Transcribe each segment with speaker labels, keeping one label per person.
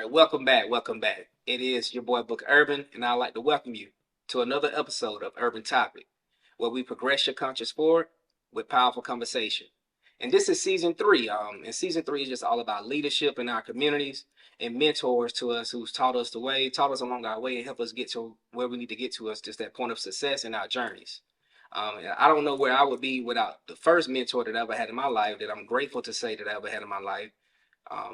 Speaker 1: right, welcome back. Welcome back. It is your boy Book Urban, and I'd like to welcome you to another episode of Urban Topic, where we progress your conscious forward with powerful conversation. And this is season three. And season three is just all about leadership in our communities and mentors to us who's taught us the way, taught us along our way, and help us get to where we need to get to us, just that point of success in our journeys. And I don't know where I would be without the first mentor that I ever had in my life, that I'm grateful to say that I ever had in my life.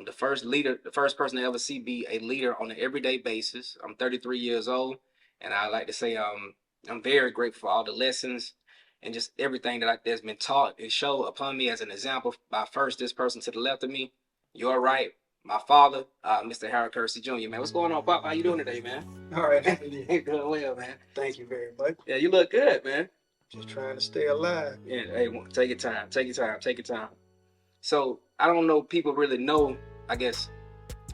Speaker 1: The first leader, the first person to ever see be a leader on an everyday basis. I'm 33 years old, and I like to say I'm very grateful for all the lessons and just everything that's been taught and shown upon me as an example by first this person to the left of me. You're right, my father, Mr. Harold Kersey Jr. Man, what's going on, Pop? How you doing today, man?
Speaker 2: All right,
Speaker 1: Doing well, man.
Speaker 2: Thank you very much.
Speaker 1: Yeah, you look good, man.
Speaker 2: Just trying to stay alive.
Speaker 1: Yeah, hey, take your time, take your time, take your time. So I don't know, people really know, I guess,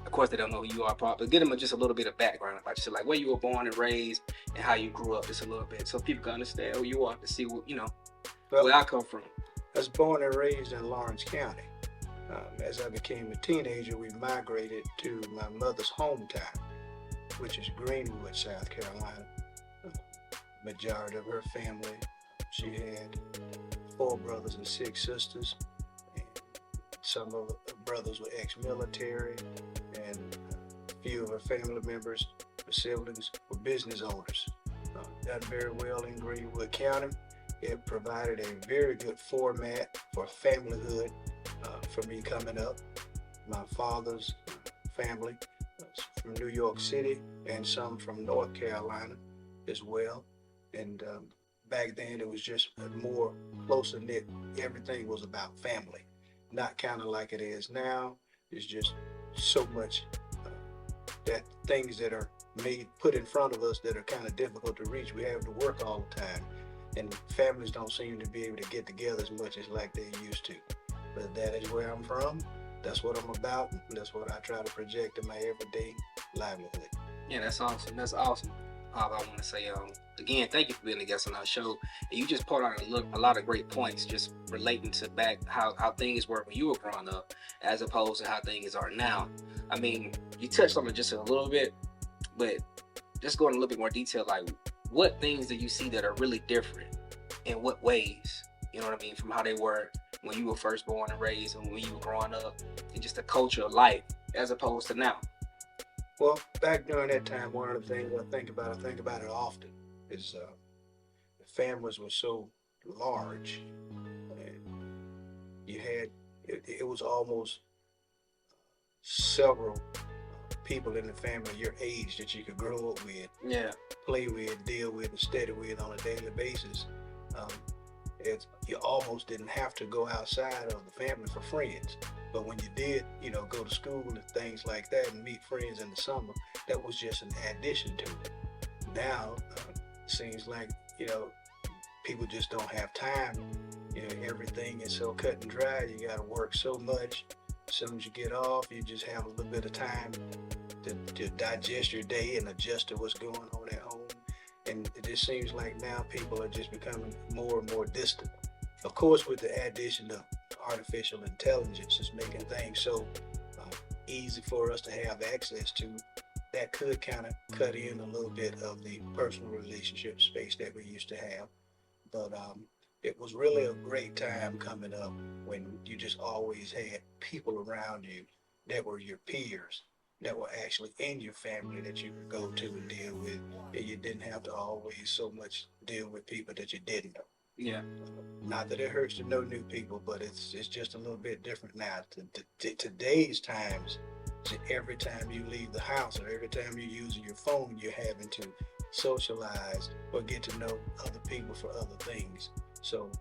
Speaker 1: of course they don't know who you are, but give them just a little bit of background about you, like where you were born and raised and how you grew up, just a little bit, so people can understand who you are, to see what, where I come from.
Speaker 2: I was born and raised in Lawrence County. As I became a teenager, we migrated to my mother's hometown, which is Greenwood, South Carolina. Majority of her family, she had 4 brothers and 6 sisters. Some of her brothers were ex-military, and a few of her family members, her siblings, were business owners. Done very well in Greenwood County. It provided a very good format for familyhood for me coming up. My father's family was from New York City and some from North Carolina as well. And back then it was just more closer knit. Everything was about family. Not kind of like it is now. It's just so much that things that are put in front of us that are kind of difficult to reach. We have to work all the time, and families don't seem to be able to get together as much as like they used to. But that is where I'm from. That's what I'm about. And that's what I try to project in my everyday livelihood.
Speaker 1: Yeah, that's awesome. That's awesome. I want to say, again, thank you for being a guest on our show. And you just poured out a lot of great points, just relating to back how things were when you were growing up, as opposed to how things are now. I mean, you touched on it just a little bit, but just going a little bit more detail, like what things do you see that are really different, in what ways? You know what I mean, from how they were when you were first born and raised, and when you were growing up, and just the culture of life, as opposed to now.
Speaker 2: Well, back during that time, one of the things I think about it often, is the families were so large, and you had, it was almost several people in the family your age that you could grow up with, play with, deal with, and study with on a daily basis. You almost didn't have to go outside of the family for friends. But when you did, go to school and things like that and meet friends in the summer, that was just an addition to it. Now, it seems like, people just don't have time. Everything is so cut and dry. You got to work so much. As soon as you get off, you just have a little bit of time to digest your day and adjust to what's going on at home. And it just seems like now people are just becoming more and more distant. Of course, with the addition of artificial intelligence, is making things so easy for us to have access to, that could kind of cut in a little bit of the personal relationship space that we used to have. But it was really a great time coming up when you just always had people around you that were your peers, that were actually in your family that you could go to and deal with, and you didn't have to always so much deal with people that you didn't know.
Speaker 1: Yeah.
Speaker 2: Not that it hurts to know new people, but it's just a little bit different now. Today's times, every time you leave the house or every time you're using your phone, you're having to socialize or get to know other people for other things. So,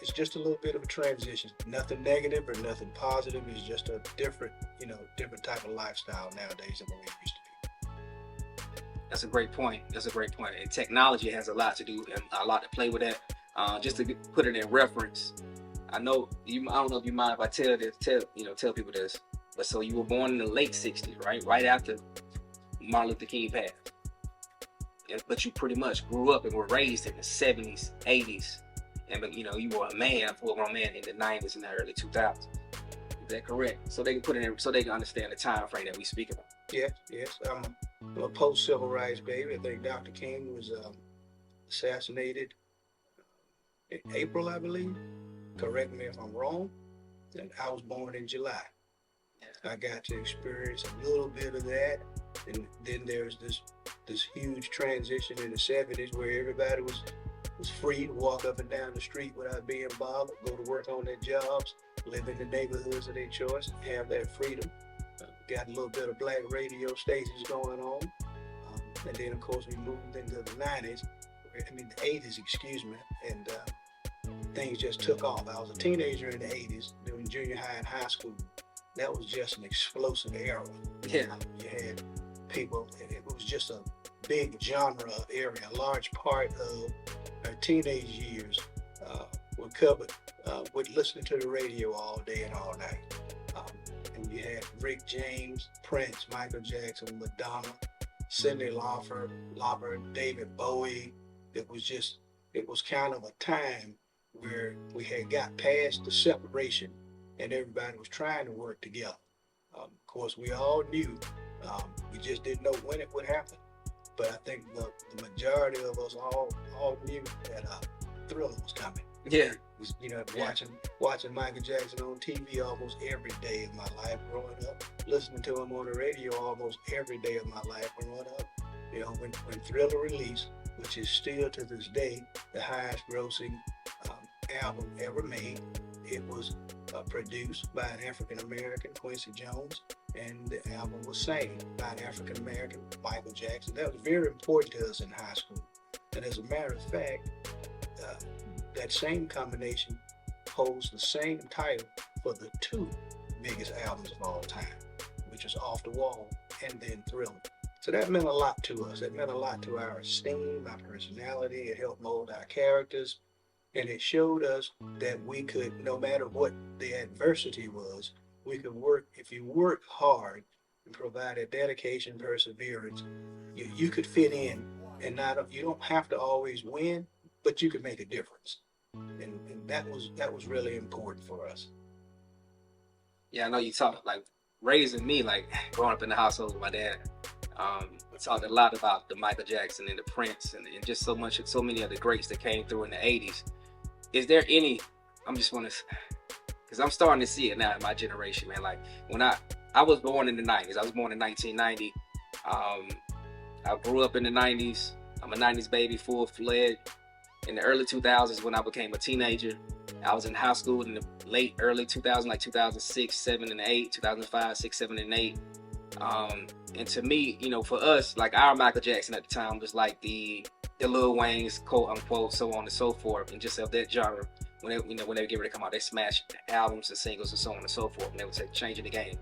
Speaker 2: it's just a little bit of a transition. Nothing negative or nothing positive. It's just a different type of lifestyle nowadays than what we used to be.
Speaker 1: That's a great point. And technology has a lot to do and a lot to play with that. Just to put it in reference, I don't know if you mind if I tell people this, but so you were born in the late 60s, right? Right after Martin Luther King passed. But you pretty much grew up and were raised in the 70s, 80s. And you were a full-grown man in the 90s and the early 2000s. Is that correct? So they can put it in, so they can understand the time frame that we speak about.
Speaker 2: Yes, yes. I'm a post-civil rights baby. I think Dr. King was assassinated in April, I believe. Correct me if I'm wrong. And I was born in July. I got to experience a little bit of that. And then there's this huge transition in the 70s where everybody was free to walk up and down the street without being bothered, go to work on their jobs, live in the neighborhoods of their choice, and have that freedom. Got a little bit of black radio stations going on. And then, of course, we moved into the 90s, the 80s, excuse me, and things just took off. I was a teenager in the 80s, doing junior high and high school. That was just an explosive era.
Speaker 1: Yeah.
Speaker 2: You had people, and it was just a big genre area. A large part of our teenage years were covered with listening to the radio all day and all night. And you had Rick James, Prince, Michael Jackson, Madonna, Cyndi Lauper, David Bowie. It was kind of a time where we had got past the separation and everybody was trying to work together. Of course, we all knew, we just didn't know when it would happen. But I think the majority of us all knew that Thriller was coming.
Speaker 1: Yeah.
Speaker 2: Watching Michael Jackson on TV almost every day of my life growing up, listening to him on the radio almost every day of my life growing up. When Thriller released, which is still to this day the highest grossing album ever made, it was produced by an African American, Quincy Jones, and the album was sang by an African American, Michael Jackson. That was very important to us in high school. And as a matter of fact, that same combination holds the same title for the two biggest albums of all time, which is Off the Wall and then Thriller. So that meant a lot to us. It meant a lot to our esteem, our personality. It helped mold our characters. And it showed us that we could, no matter what the adversity was, we could work. If you work hard and provided dedication, perseverance, you could fit in. And you don't have to always win, but you could make a difference. And that was really important for us.
Speaker 1: Yeah, I know you talked, like, raising me, like, growing up in the household with my dad. We talked a lot about the Michael Jackson and the Prince and just so many of the greats that came through in the 80s. Is there any, because I'm starting to see it now in my generation, man. Like, when I was born in the 90s. I was born in 1990. I grew up in the 90s. I'm a 90s baby, full-fledged. In the early 2000s, when I became a teenager, I was in high school in the late early 2000s, like 2006, 7, and 8, 2005, 6, 7, and 8. And to me, for us, like, our Michael Jackson at the time was like the Lil Wayne's, quote unquote, so on and so forth, and just of that genre. When they get ready to come out, they smash albums and singles and so on and so forth, and they would say changing the game.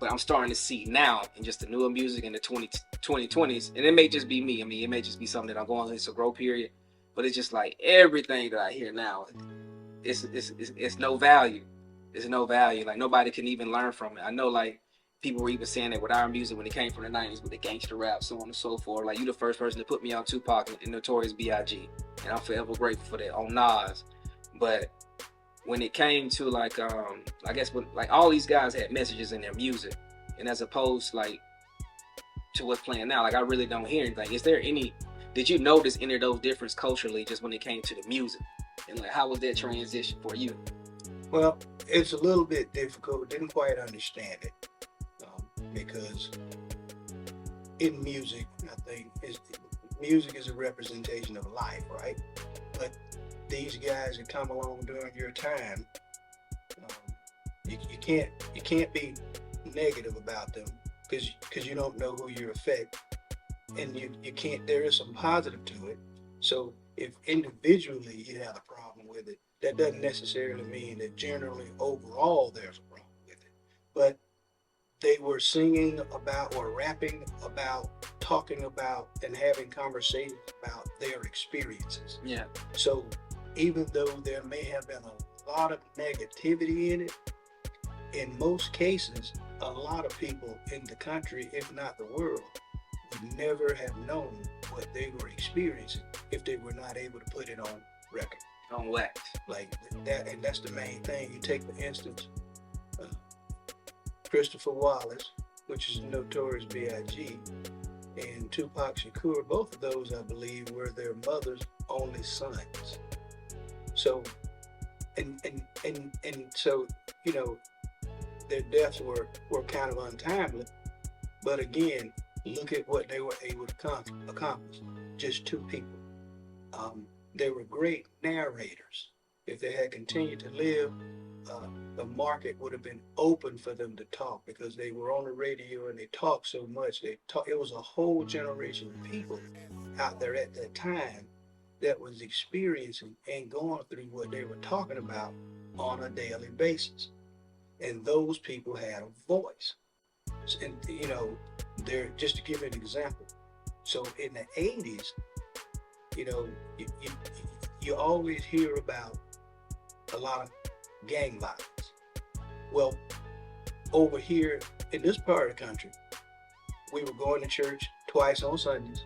Speaker 1: But I'm starting to see now in just the newer music in the 2020s, and it may just be me. It may just be something that I'm going through. It's a growth period. But it's just like everything that I hear now, it's no value. It's no value. Like, nobody can even learn from it. I know, like, people were even saying that with our music when it came from the 90s with the gangster rap, so on and so forth. Like, you the first person to put me on Tupac and Notorious B.I.G. And I'm forever grateful for that, on Nas. But when it came to, like, I guess, like, all these guys had messages in their music. And as opposed, like, to what's playing now, like, I really don't hear anything. Did you notice any of those differences culturally just when it came to the music? And, like, how was that transition for you?
Speaker 2: Well, it's a little bit difficult. Didn't quite understand it. Because in music, I think music is a representation of life, right? But these guys that come along during your time, you can't be negative about them because you don't know who you affect, and you can't. There is some positive to it. So if individually you have a problem with it, that doesn't necessarily mean that generally overall there's a problem with it. But they were singing about or rapping about, talking about, and having conversations about their experiences.
Speaker 1: Yeah.
Speaker 2: So even though there may have been a lot of negativity in it, in most cases, a lot of people in the country, if not the world, would never have known what they were experiencing if they were not able to put it on record.
Speaker 1: On wax.
Speaker 2: Like that, and that's the main thing. You take, for instance, Christopher Wallace, which is Notorious B.I.G., and Tupac Shakur. Both of those, I believe, were their mother's only sons. So, and so, you know, their deaths were kind of untimely. But again, look at what they were able to accomplish. Just two people. They were great narrators. If they had continued to live, the market would have been open for them to talk because they were on the radio and they talked so much. It was a whole generation of people out there at that time that was experiencing and going through what they were talking about on a daily basis. And those people had a voice. And, you know, they're just to give an example. So in the 80s, you know, you always hear about a lot of gang violence. Well, over here in this part of the country, we were going to church twice on Sundays,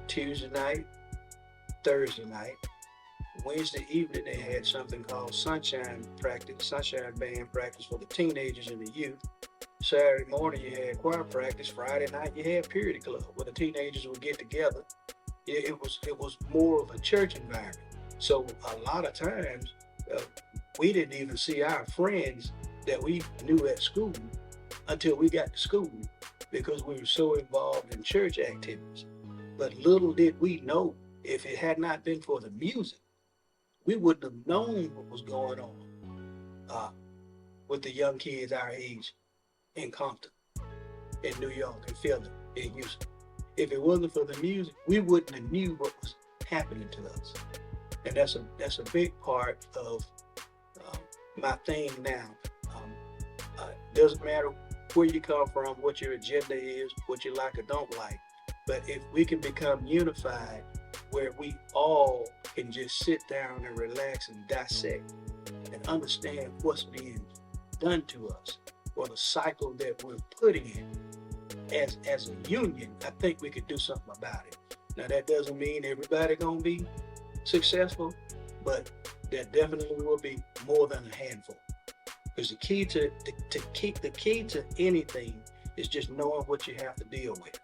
Speaker 2: Tuesday night, Thursday night. Wednesday evening, they had something called sunshine band practice for the teenagers and the youth. Saturday morning, you had choir practice. Friday night, you had purity club where the teenagers would get together. It was more of a church environment. So a lot of times, we didn't even see our friends that we knew at school until we got to school because we were so involved in church activities. But little did we know, if it had not been for the music, we wouldn't have known what was going on with the young kids our age in Compton, in New York, in Philly, in Houston. If it wasn't for the music, we wouldn't have knew what was happening to us. And that's a big part of my thing now. Doesn't matter where you come from, what your agenda is, what you like or don't like. But if we can become unified, where we all can just sit down and relax and dissect and understand what's being done to us or the cycle that we're putting in as a union, I think we could do something about it. Now that doesn't mean everybody gonna be successful, but there definitely will be more than a handful. Because the key to anything is just knowing what you have to deal with.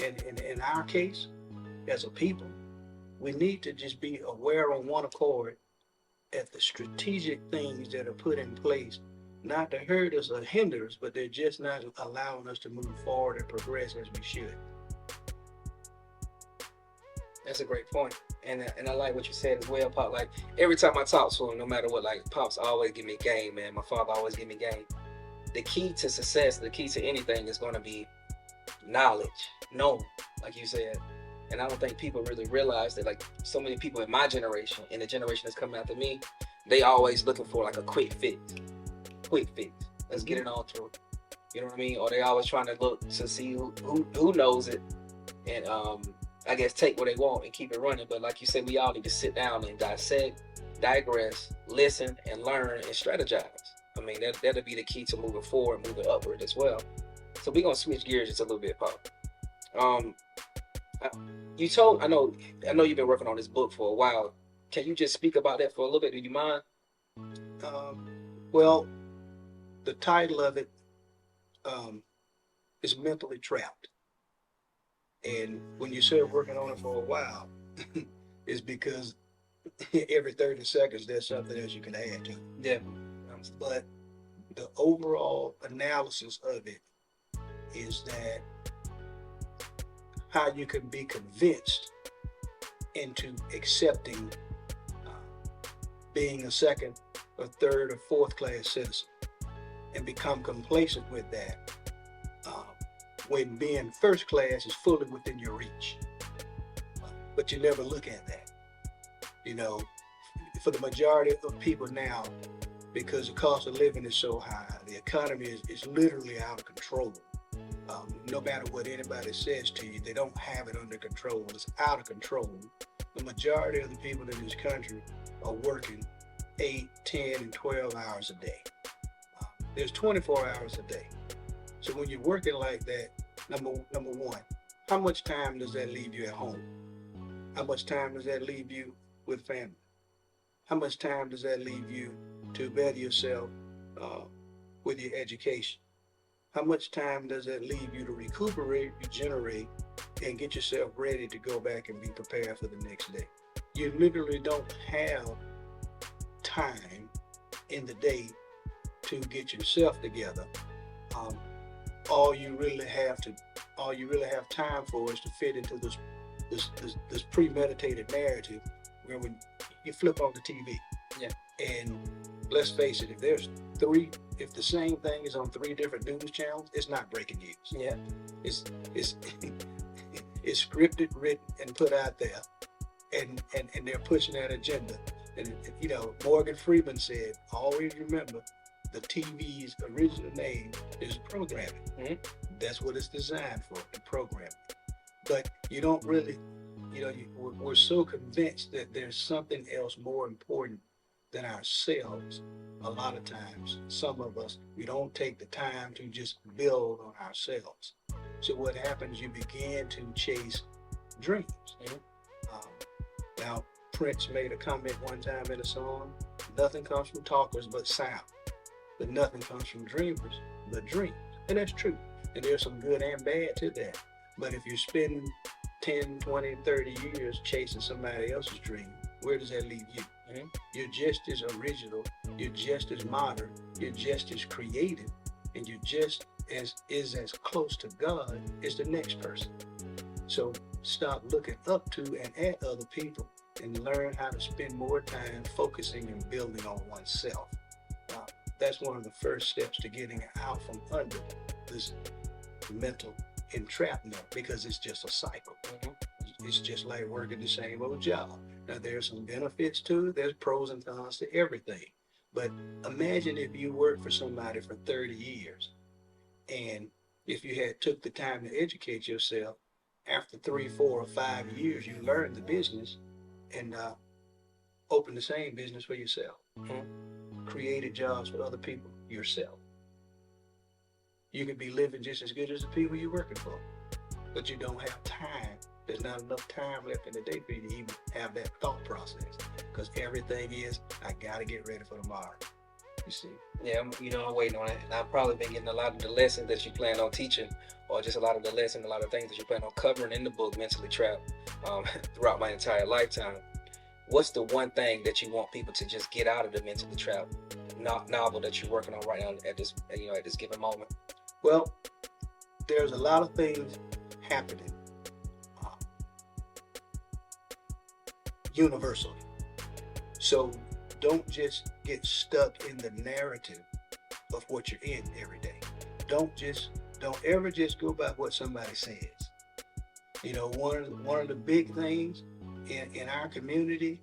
Speaker 2: And in our case, as a people, we need to just be aware on one accord at the strategic things that are put in place, not to hurt us or hinder us, but they're just not allowing us to move forward and progress as we should.
Speaker 1: That's a great point. And I like what you said as well, Pop. Like, every time I talk to him, no matter what, like, Pop's always give me game, man. My father always give me game. The key to success, the key to anything is going to be knowledge, known, like you said. And I don't think people really realize that, like, so many people in my generation and the generation that's coming after me, they always looking for like a quick fix. Let's get it on through. You know what I mean? Or they always trying to look to see who knows it, and I guess take what they want and keep it running. But like you said, we all need to sit down and dissect, digress, listen, and learn and strategize. I mean, that'll be the key to moving forward, moving upward as well. So we're gonna switch gears just a little bit, Pop. I know you've been working on this book for a while. Can you just speak about that for a little bit? Do you mind?
Speaker 2: Well, the title of it is Mentally Trapped. And when you say working on it for a while, it's because every 30 seconds there's something else you can add to.
Speaker 1: Yeah.
Speaker 2: But the overall analysis of it is that how you can be convinced into accepting being a second or third or fourth class citizen and become complacent with that when being first class is fully within your reach. But you never look at that. You know, for the majority of people now, because the cost of living is so high, the economy is literally out of control. No matter what anybody says to you, they don't have it under control. It's out of control. The majority of the people in this country are working 8, 10, and 12 hours a day. There's 24 hours a day. So when you're working like that, number one, how much time does that leave you at home? How much time does that leave you with family? How much time does that leave you to better yourself with your education? how much time does that leave you to recuperate, regenerate, and get yourself ready to go back and be prepared for the next day? You literally don't have time in the day to get yourself together. Um, all you really have time for is to fit into this premeditated narrative where when you flip on the TV.
Speaker 1: Yeah.
Speaker 2: And let's face it, if the same thing is on 3 different news channels, it's not breaking news.
Speaker 1: Yeah.
Speaker 2: It's it's scripted, written, and put out there, and they're pushing that agenda. And Morgan Freeman said, always remember, the TV's original name is programming.
Speaker 1: Mm-hmm.
Speaker 2: That's what it's designed for, the programming. But you don't really, we're so convinced that there's something else more important than ourselves. A lot of times, some of us, we don't take the time to just build on ourselves. So what happens, you begin to chase dreams.
Speaker 1: Mm-hmm.
Speaker 2: Now, Prince made a comment one time in a song, nothing comes from talkers but sound, but nothing comes from dreamers but dreams. And that's true. And there's some good and bad to that. But if you spend 10, 20, 30 years chasing somebody else's dream, where does that leave you?
Speaker 1: Mm-hmm.
Speaker 2: You're just as original, you're just as modern, you're just as creative, and you're just as close to God as the next person. So stop looking up to and at other people and learn how to spend more time focusing and building on oneself. That's one of the first steps to getting out from under this mental entrapment, because it's just a cycle.
Speaker 1: Mm-hmm.
Speaker 2: It's just like working the same old job. Now, there's some benefits to it. There's pros and cons to everything. But imagine if you worked for somebody for 30 years, and if you had took the time to educate yourself, after 3, 4, or 5 years, you learned the business and opened the same business for yourself.
Speaker 1: Mm-hmm.
Speaker 2: Created jobs for other people yourself. You could be living just as good as the people you're working for, but you don't have time. There's not enough time left in the day for you to even have that thought process, because everything is, I gotta get ready for tomorrow. You see?
Speaker 1: Yeah, I'm waiting on it. And I've probably been getting a lot of the lessons that you plan on teaching, or just a lot of the lessons, a lot of things that you plan on covering in the book, Mentally Trapped, throughout my entire lifetime. What's the one thing that you want people to just get out of the Mentally Trapped novel that you're working on right now at this given moment?
Speaker 2: Well, there's a lot of things happening universally. So don't just get stuck in the narrative of what you're in every day. Don't ever just go by what somebody says. One of the big things in our community,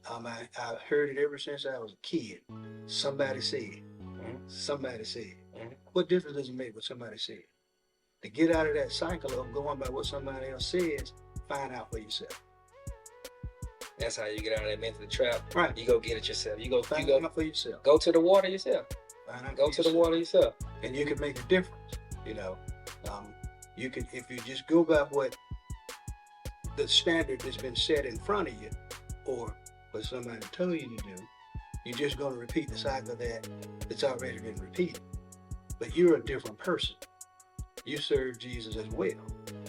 Speaker 2: I've heard it ever since I was a kid. Somebody said.
Speaker 1: Mm-hmm.
Speaker 2: Somebody said.
Speaker 1: Mm-hmm.
Speaker 2: What difference does it make what somebody said? To get out of that cycle of going by what somebody else says, find out for yourself.
Speaker 1: That's how you get out of that mental trap.
Speaker 2: Right.
Speaker 1: You go get it yourself. You go
Speaker 2: find out for yourself.
Speaker 1: Go to the water yourself.
Speaker 2: Go to the water
Speaker 1: yourself.
Speaker 2: And you can make a difference. You can, if you just go by what the standard that's been set in front of you, or what somebody told you to do, you're just going to repeat the cycle that's already been repeated. But you're a different person. You serve Jesus as well.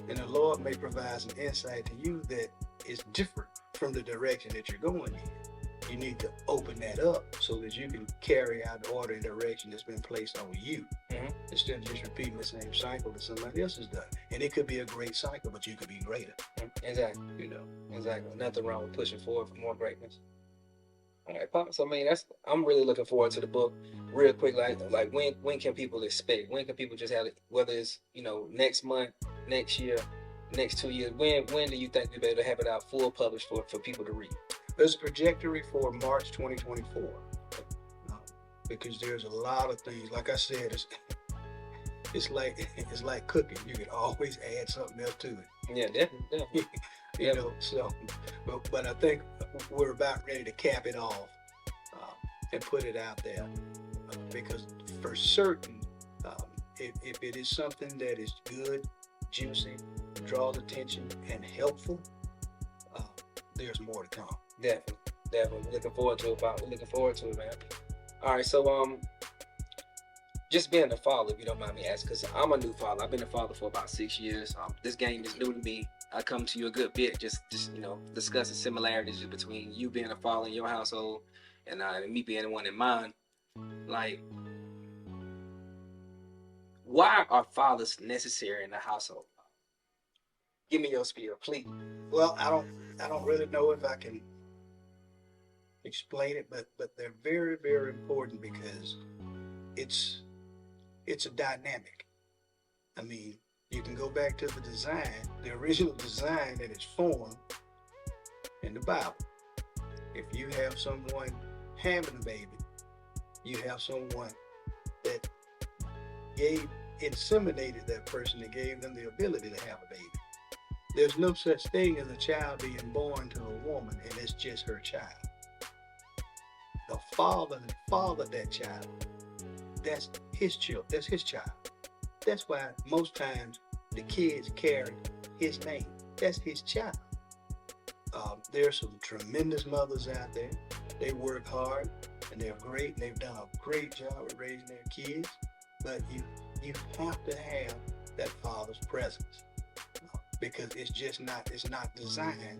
Speaker 2: And the Lord may provide some insight to you that is different from the direction that you're going in. You need to open that up so that you can carry out the order and direction that's been placed on you,
Speaker 1: mm-hmm.
Speaker 2: instead of just repeating the same cycle that somebody else has done. And it could be a great cycle, but you could be greater.
Speaker 1: Exactly. Exactly. Nothing wrong with pushing forward for more greatness. All right, Pop. So I'm really looking forward to the book. Real quick, like when can people expect? When can people just have it? Whether it's next month, next year, next 2 years. When do you think we'll be able to have it out full published for people to read?
Speaker 2: There's a trajectory for March 2024, because there's a lot of things. Like I said, it's like cooking. You can always add something else to it.
Speaker 1: Yeah, definitely.
Speaker 2: So, but I think we're about ready to cap it off and put it out there, because for certain, if it is something that is good, juicy, draws attention, and helpful, there's more to come.
Speaker 1: Definitely. Looking forward to it, Bob. We're looking forward to it, man. All right, so just being a father, if you don't mind me asking, because I'm a new father. I've been a father for about 6 years. This game is new to me. I come to you a good bit, just discussing similarities between you being a father in your household and me being the one in mine. Like, why are fathers necessary in the household? Give me your spiel, please.
Speaker 2: Well, I don't really know if I can explain it, but they're very, very important because it's a dynamic. I mean, you can go back to the design, the original design that is formed in the Bible. If you have someone having a baby, you have someone that inseminated that person and gave them the ability to have a baby. There's no such thing as a child being born to a woman and it's just her child. The father that fathered that child, that's his child. That's his child. That's why most times the kids carry his name. That's his child. There's some tremendous mothers out there. They work hard and they're great and they've done a great job of raising their kids. But you have to have that father's presence because it's not designed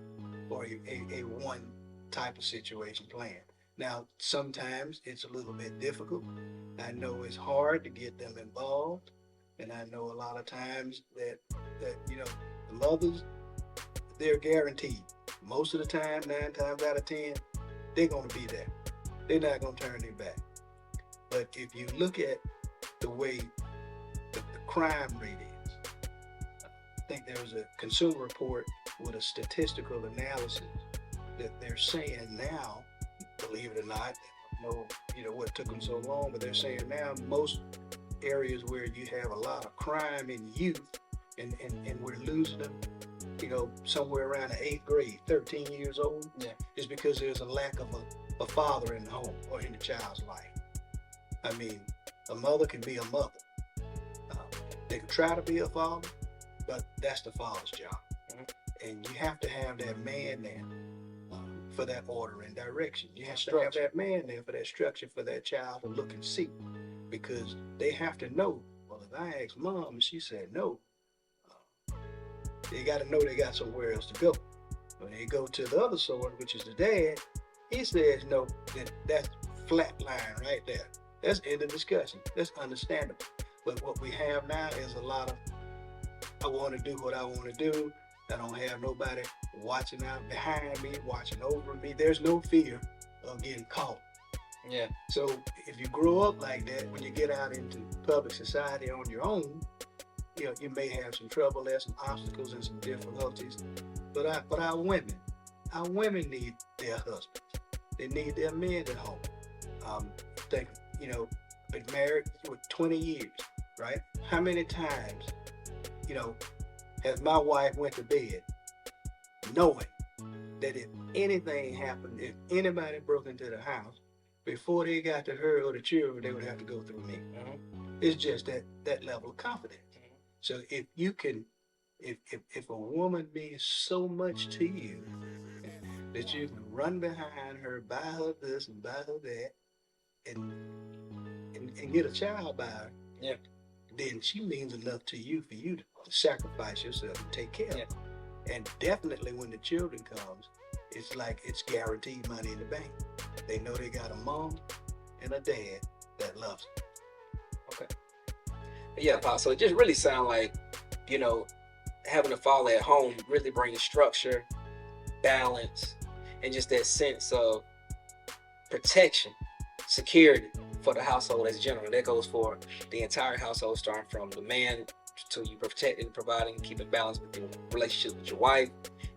Speaker 2: for a one type of situation plan. Now, sometimes it's a little bit difficult. I know it's hard to get them involved. And I know a lot of times that the mothers, they're guaranteed. Most of the time, 9 times out of 10, they're going to be there. They're not going to turn their back. But if you look at the way the crime rate is, I think there was a Consumer Report with a statistical analysis that they're saying now, believe it or not, I don't know what took them so long, but they're saying now most areas where you have a lot of crime in youth and we're losing them, somewhere around the 8th grade, 13 years old, is because there's a lack of a father in the home or in the child's life. I mean, a mother can be a mother. They can try to be a father, but that's the father's job. Mm-hmm. And you have to have that man there for that order and direction. You have to have that man there for that structure for that child to look and see. Because they have to know, well, if I asked mom and she said no, they got to know they got somewhere else to go. When they go to the other sword, which is the dad, he says no, then that's flat line right there. That's end of discussion. That's understandable. But what we have now is a lot of, I want to do what I want to do. I don't have nobody watching out behind me, watching over me. There's no fear of getting caught.
Speaker 1: Yeah.
Speaker 2: So if you grow up like that, when you get out into public society on your own, you may have some trouble, there's some obstacles and some difficulties. But our women need their husbands. They need their men at home. Been married for 20 years, right? How many times, has my wife went to bed knowing that if anything happened, if anybody broke into the house, before they got to her or the children, they would have to go through me. Mm-hmm. It's just that level of confidence. Mm-hmm. So if you can, if a woman means so much to you that you can run behind her, buy her this and buy her that, and get a child by her, then she means enough to you for you to sacrifice yourself and take care of her. And definitely when the children comes, it's like it's guaranteed money in the bank. They know they got a mom and a dad that loves them.
Speaker 1: Okay. Yeah, Pop. So it just really sounds like, having a father at home really brings structure, balance, and just that sense of protection, security for the household as general. That goes for the entire household, starting from the man to you protecting, providing, keeping balance with your relationship with your wife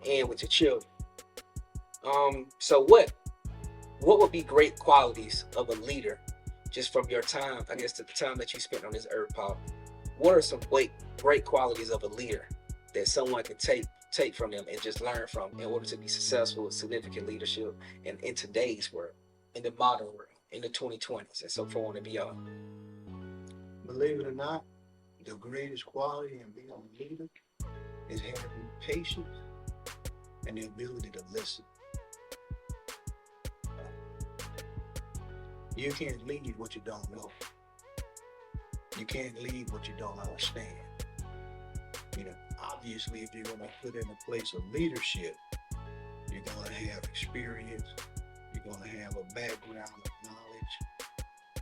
Speaker 1: and with your children. So what would be great qualities of a leader, just from your time, I guess, to the time that you spent on this earth, Pop? What are some great qualities of a leader that someone can take from them and just learn from in order to be successful with significant leadership in today's world, in the modern world, in the 2020s, and so forth and beyond?
Speaker 2: Believe it or not, the greatest quality in being a leader is having patience and the ability to listen. You can't lead what you don't know. You can't lead what you don't understand. Obviously, if you're going to put in a place of leadership, you're going to have experience, you're going to have a background of knowledge.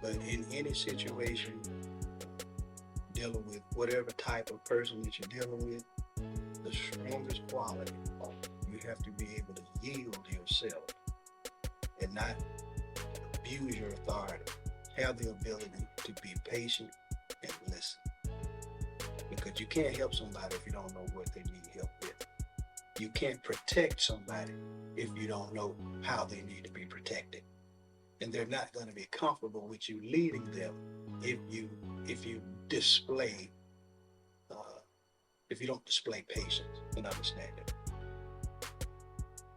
Speaker 2: But in any situation, dealing with whatever type of person that you're dealing with, the strongest quality, you have to be able to yield yourself and not abuse your authority. Have the ability to be patient and listen. Because you can't help somebody if you don't know what they need help with. You can't protect somebody if you don't know how they need to be protected. And they're not going to be comfortable with you leading them if you display if you don't display patience and understanding.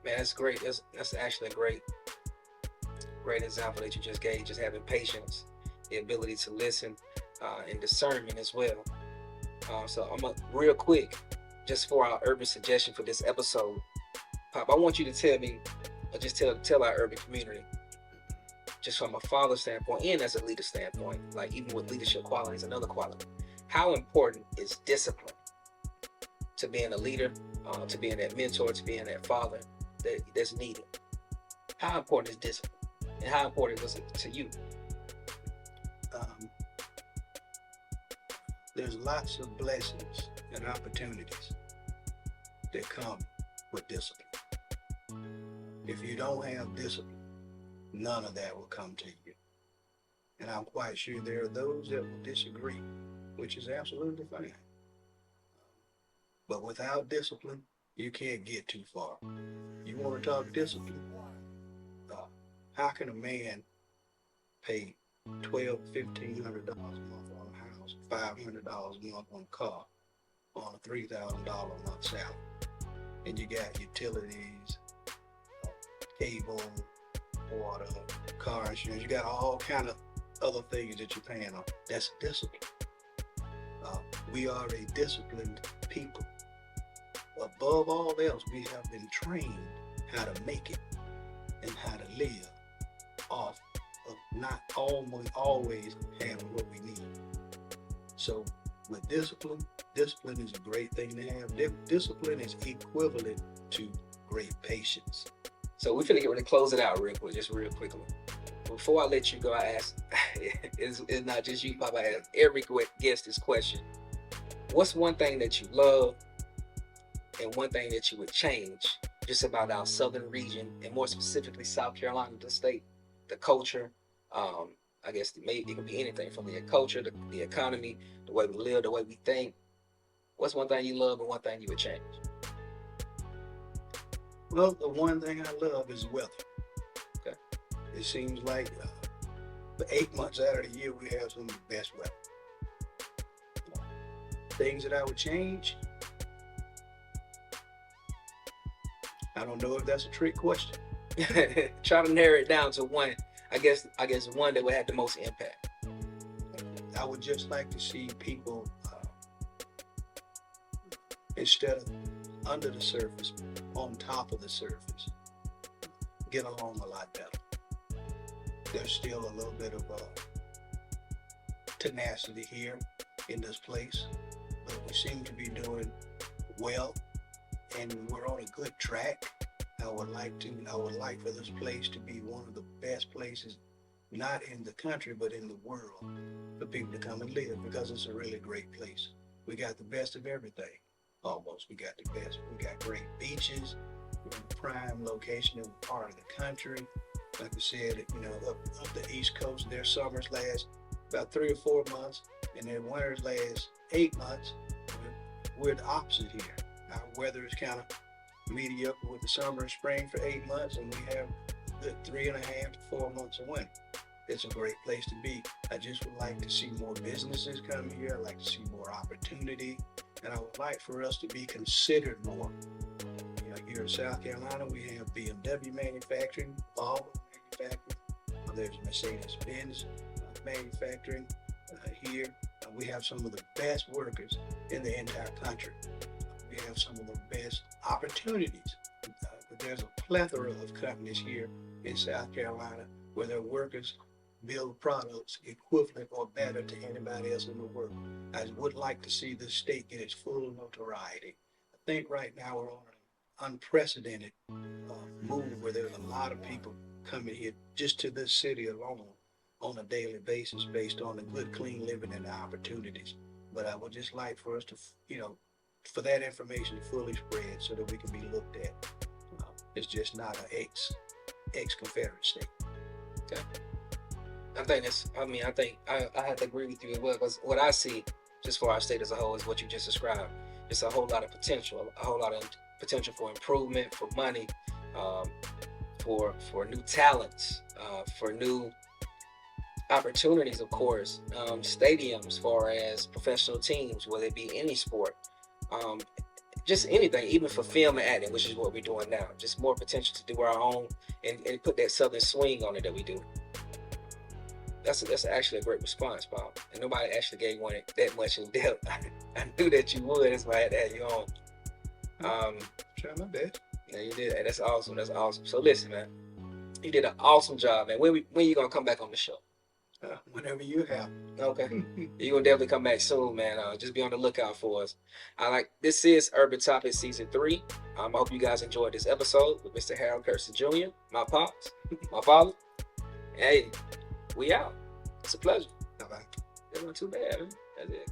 Speaker 1: Man, that's great. That's actually a great example that you just gave. Just having patience, the ability to listen, and discernment as well. So I'm real quick, just for our urban suggestion for this episode, Pop, I want you to tell me, or just tell our urban community, just from a father standpoint and as a leader standpoint, like even with leadership qualities, another quality, how important is discipline to being a leader, to being that mentor, to being that father that's needed? How important is discipline, and how important was it to you?
Speaker 2: There's lots of blessings and opportunities that come with discipline. If you don't have discipline, none of that will come to you. And I'm quite sure there are those that will disagree, which is absolutely fine. But without discipline, you can't get too far. You want to talk discipline? How can a man pay $1,200, $1,500 a month on a house, $500 a month on a car, on a $3,000 a month salary? And you got utilities, cable, water, car insurance. You got all kind of other things that you're paying on. That's discipline. We are a disciplined people. Above all else, we have been trained how to make it and how to live off of not always having what we need. So with discipline is a great thing to have. Discipline is equivalent to great patience.
Speaker 1: So we're finna get ready to close it out real quickly. Before I let you go, I ask, it's not just you, Papa, I ask every guest this question. What's one thing that you love and one thing that you would change just about our southern region, and more specifically South Carolina, the state, the culture? I guess it can be anything from the culture, the economy, the way we live, the way we think. What's one thing you love and one thing you would change?
Speaker 2: Well, the one thing I love is weather.
Speaker 1: Okay.
Speaker 2: It seems like for 8 months out of the year, we have some of the best weather. Things that I would change, I don't know if that's a trick question.
Speaker 1: Try to narrow it down to one. I guess one that would have the most impact.
Speaker 2: I would just like to see people, instead of under the surface, on top of the surface, get along a lot better. There's still a little bit of tenacity here in this place, but we seem to be doing well, and we're on a good track. I would like for this place to be one of the best places, not in the country, but in the world, for people to come and live, because it's a really great place. We got the best of everything, almost. We got the best. We got great beaches. We're in a prime location in part of the country. Like I said, up the East Coast, their summers last about 3 or 4 months, and their winters last 8 months. We're the opposite here. Our weather is kind of mediocre with the summer and spring for 8 months, and we have the 3.5 to 4 months of winter. It's a great place to be. I just would like to see more businesses come here. I'd like to see more opportunity, and I would like for us to be considered more. Here in South Carolina, we have BMW manufacturing, Volvo manufacturing. There's Mercedes-Benz manufacturing here. We have some of the best workers in the entire country. We have some of the best opportunities. But there's a plethora of companies here in South Carolina where their workers build products equivalent or better to anybody else in the world. I would like to see this state get its full notoriety. I think right now we're on an unprecedented move where there's a lot of people coming here just to this city alone on a daily basis based on the good, clean living and the opportunities. But I would just like for us to, for that information to fully spread so that we can be looked at. It's just not an ex-Confederate state.
Speaker 1: Okay. I think I have to agree with you as well, because what I see just for our state as a whole is what you just described. It's a whole lot of potential, for improvement, for money, for new talents, for new opportunities, of course, stadiums as far as professional teams, whether it be any sport, just anything, even for film and acting, which is what we're doing now. Just more potential to do our own and put that southern swing on it that we do. That's actually a great response, Paul. And nobody actually gave one that much in depth. I knew that you would. That's why I had to have you on.
Speaker 2: Try my best.
Speaker 1: Yeah, you did. Hey, that's awesome. That's awesome. So listen, man, you did an awesome job, man. When you gonna come back on the show?
Speaker 2: Whenever you have.
Speaker 1: Okay. You're gonna definitely come back soon, man. Just be on the lookout for us. This is Urban Topic Season 3. I hope you guys enjoyed this episode with Mr. Harold Kersey Jr., my pops, my father. Hey, we out. It's a pleasure.
Speaker 2: Bye-bye.
Speaker 1: It wasn't too bad, man. That's it.